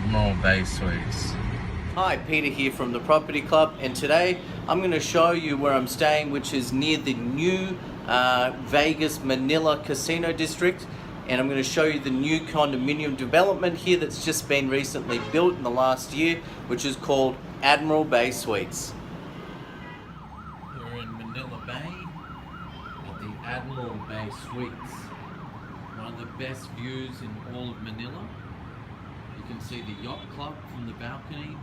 Admiral Bay Suites. Hi, Peter here from the Property Club, and today I'm going to show you where I'm staying, which is near the new Vegas Manila Casino District, and I'm going to show you the new condominium development here that's just been recently built in the last year, which is called Admiral Bay Suites. We're in Manila Bay at the Admiral Bay Suites. One of the best views in all of Manila. You can see the yacht club from the balcony,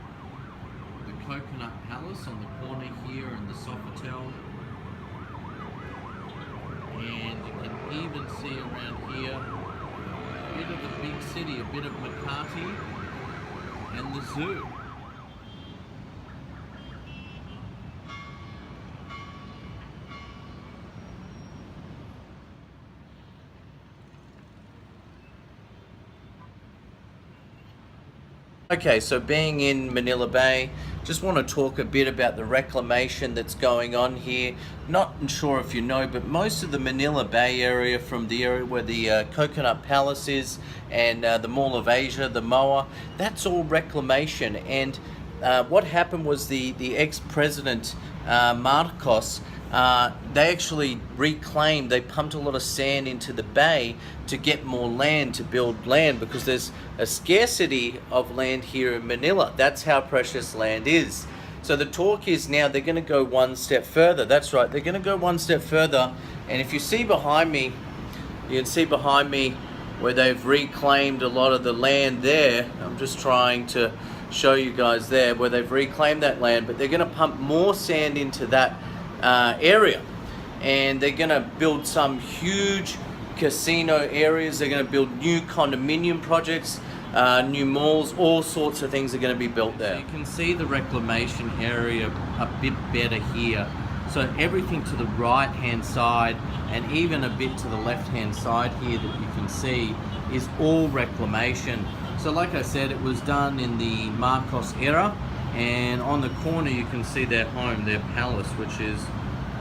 the Coconut Palace on the corner here and the Sofitel. And you can even see around here a bit of the big city, a bit of Makati and the zoo. Okay, so being in Manila Bay, just want to talk a bit about the reclamation that's going on here. Not sure if you know, but most of the Manila Bay area, from the area where the Coconut Palace is and the Mall of Asia, the MOA, that's all reclamation. And what happened was the ex-president Marcos, they actually reclaimed, they pumped a lot of sand into the bay to get more land, to build land, because there's a scarcity of land here in Manila. That's how precious land is. So the talk is now they're going to go one step further. That's right, they're going to go one step further. And if you see behind me, you can see behind me where they've reclaimed a lot of the land there. I'm just trying to show you guys there where they've reclaimed that land, but they're going to pump more sand into that area, and they're going to build some huge casino areas. They're going to build new condominium projects, new malls, all sorts of things are going to be built there. So you can see the reclamation area a bit better here. So everything to the right hand side and even a bit to the left hand side here that you can see is all reclamation. So like I said, it was done in the Marcos era, and on the corner you can see their home, their palace, which is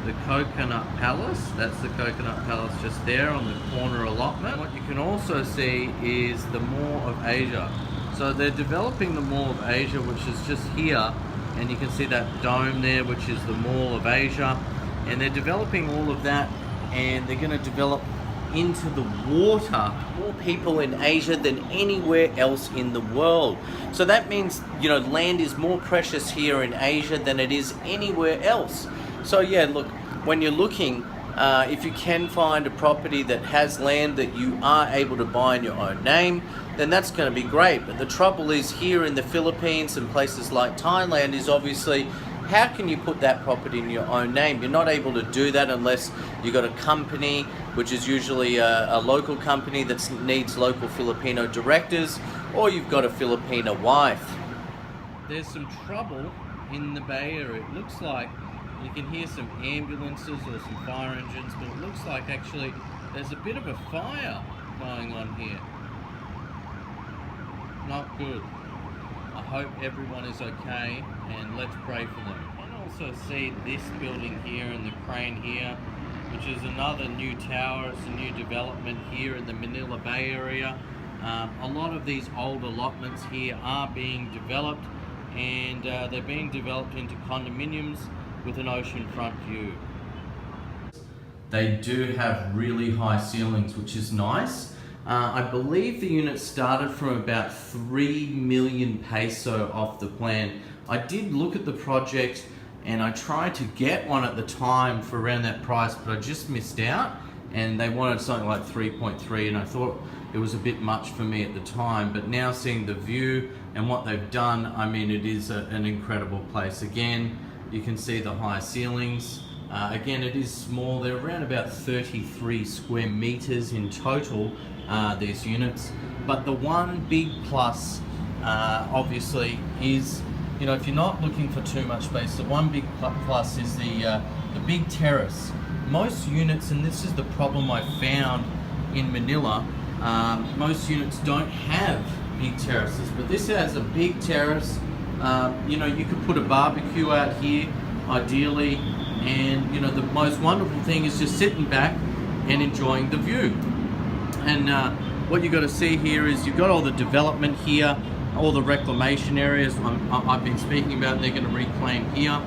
the Coconut Palace. That's the Coconut Palace just there on the corner allotment. What you can also see is the Mall of Asia. So they're developing the Mall of Asia, which is just here, and you can see that dome there, which is the Mall of Asia, and they're developing all of that, and they're going to develop into the water more people in Asia than anywhere else in the world. So that means, you know, land is more precious here in Asia than it is anywhere else. So yeah, look, when you're looking, if you can find a property that has land that you are able to buy in your own name, then that's going to be great. But the trouble is here in the Philippines and places like Thailand is obviously, how can you put that property in your own name? You're not able to do that unless you've got a company, which is usually a local company that needs local Filipino directors, or you've got a Filipino wife. There's some trouble in the Bay Area. It looks like you can hear some ambulances or some fire engines, but it looks like actually there's a bit of a fire going on here. Not good. I hope everyone is okay, and let's pray for them. You can also see this building here and the crane here, which is another new tower. It's a new development here in the Manila Bay area. A lot of these old allotments here are being developed, and they're being developed into condominiums with an oceanfront view. They do have really high ceilings, which is nice. I believe the unit started from about 3 million peso off the plan. I did look at the project and I tried to get one at the time for around that price, but I just missed out, and they wanted something like 3.3, and I thought it was a bit much for me at the time. But now seeing the view and what they've done, I mean, it is an incredible place. Again, you can see the high ceilings. Again, it is small. They're around about 33 square meters in total, these units. But the one big plus, obviously, is, you know, if you're not looking for too much space, the one big plus is the big terrace. Most units, and this is the problem I found in Manila, most units don't have big terraces, but this has a big terrace. You know, you could put a barbecue out here, ideally, and you know, the most wonderful thing is just sitting back and enjoying the view. And what you've got to see here is you've got all the development here all the reclamation areas I've been speaking about, they're going to reclaim here.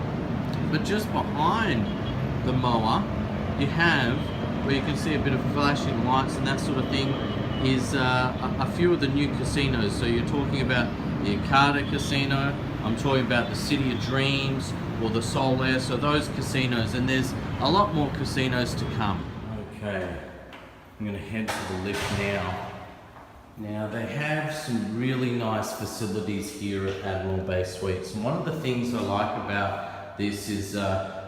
But just behind the mower, you have, where you can see a bit of flashing lights and that sort of thing, is a few of the new casinos. So you're talking about the Arcada Casino, I'm talking about the City of Dreams, or the Sol Air, so those casinos, and there's a lot more casinos to come. Okay, I'm going to head to the lift now. Now they have some really nice facilities here at Admiral Bay Suites, and one of the things I like about this is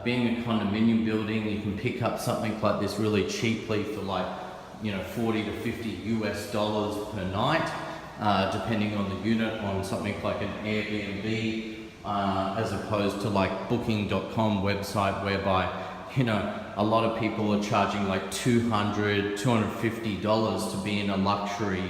being a condominium building, you can pick up something like this really cheaply for like, you know, 40 to 50 US dollars per night, depending on the unit, on something like an Airbnb, as opposed to like booking.com website, whereby, you know, a lot of people are charging like $200, $250 to be in a luxury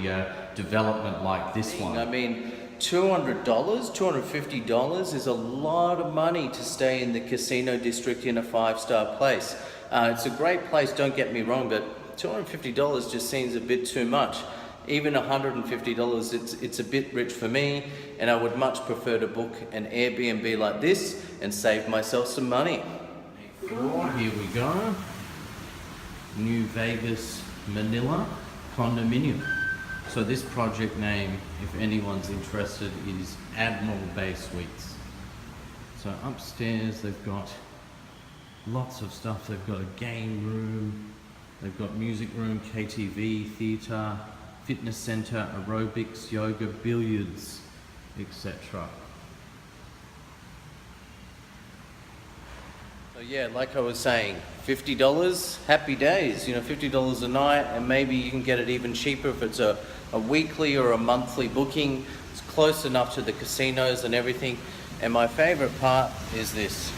development like this one. I mean, $200, $250 is a lot of money to stay in the casino district in a 5-star place. It's a great place, don't get me wrong, but $250 just seems a bit too much. Even $150, it's a bit rich for me, and I would much prefer to book an Airbnb like this and save myself some money. Here we go. New Vegas, Manila Condominium. So this project name, if anyone's interested, is Admiral Bay Suites. So upstairs they've got lots of stuff. They've got a game room, they've got music room, KTV, theatre, fitness centre, aerobics, yoga, billiards, etc. So yeah, like I was saying, $50, happy days, you know, $50 a night, and maybe you can get it even cheaper if it's a weekly or a monthly booking. It's close enough to the casinos and everything. And my favorite part is this.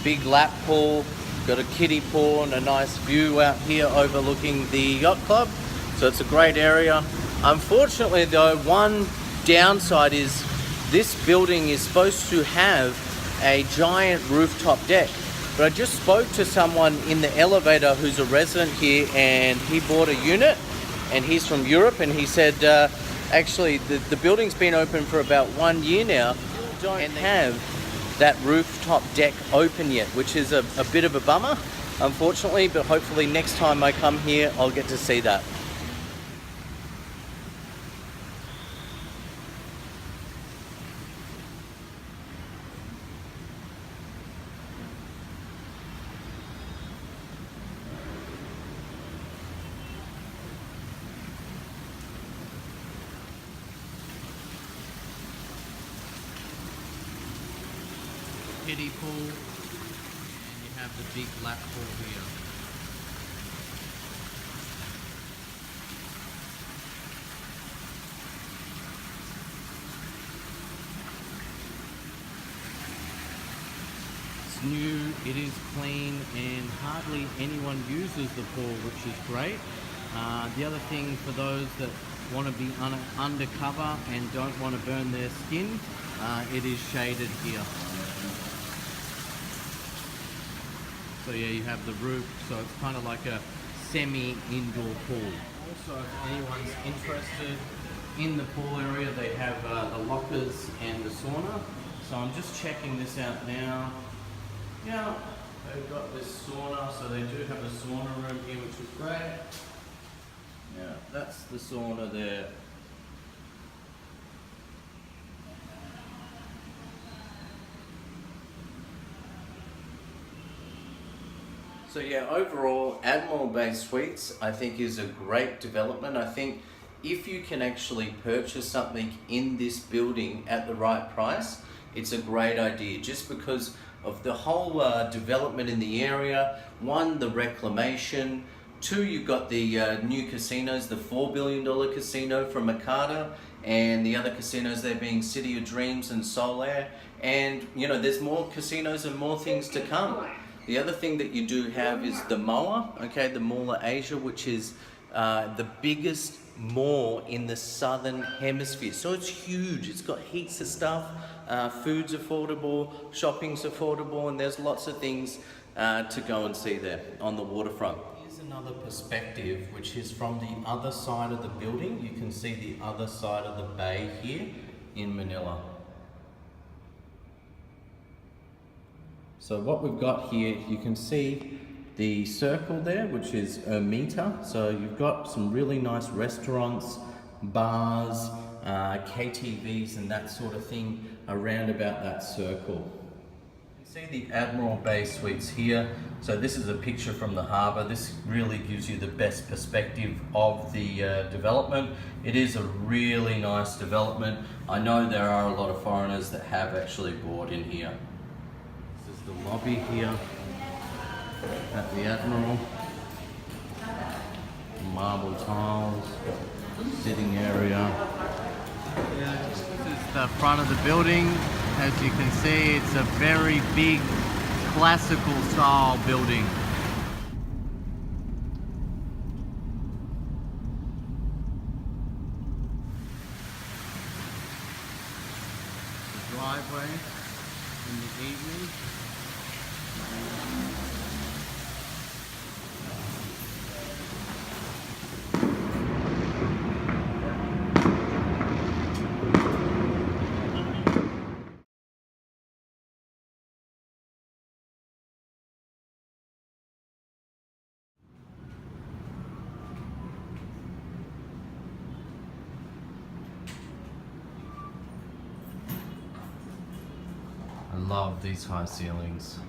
Big lap pool, got a kiddie pool and a nice view out here overlooking the yacht club. So it's a great area. Unfortunately though, one downside is this building is supposed to have a giant rooftop deck. But I just spoke to someone in the elevator who's a resident here, and he bought a unit, and he's from Europe, and he said actually the building's been open for about 1 year now, and they have that rooftop deck open yet, which is a bit of a bummer, unfortunately, but hopefully next time I come here I'll get to see that. Kiddie pool, and you have the big lap pool here. It's new, it is clean, and hardly anyone uses the pool, which is great. The other thing for those that want to be undercover and don't want to burn their skin, it is shaded here. So yeah, you have the roof, so it's kind of like a semi-indoor pool. Also, if anyone's interested in the pool area, they have the lockers and the sauna. So I'm just checking this out now. Yeah, they've got this sauna, so they do have a sauna room here, which is great. Yeah, that's the sauna there. So yeah, overall, Admiral Bay Suites, I think, is a great development. I think if you can actually purchase something in this building at the right price, it's a great idea, just because of the whole development in the area. One, the reclamation. Two, you've got the new casinos, the $4 billion casino from Arcada, and the other casinos there being City of Dreams and Sol Air. And, you know, there's more casinos and more things to come. The other thing that you do have is the MOA, okay, the Mall of Asia, which is the biggest mall in the southern hemisphere. So it's huge, it's got heaps of stuff, food's affordable, shopping's affordable, and there's lots of things to go and see there on the waterfront. Here's another perspective, which is from the other side of the building. You can see the other side of the bay here in Manila. So what we've got here, you can see the circle there, which is Ermita. So you've got some really nice restaurants, bars, KTVs and that sort of thing around about that circle. You can see the Admiral Bay Suites here. So this is a picture from the harbour. This really gives you the best perspective of the development. It is a really nice development. I know there are a lot of foreigners that have actually bought in here. This is the lobby here at the Admiral. Marble tiles, sitting area. This is the front of the building. As you can see, it's a very big classical style building. The driveway in the evening. I love these high ceilings.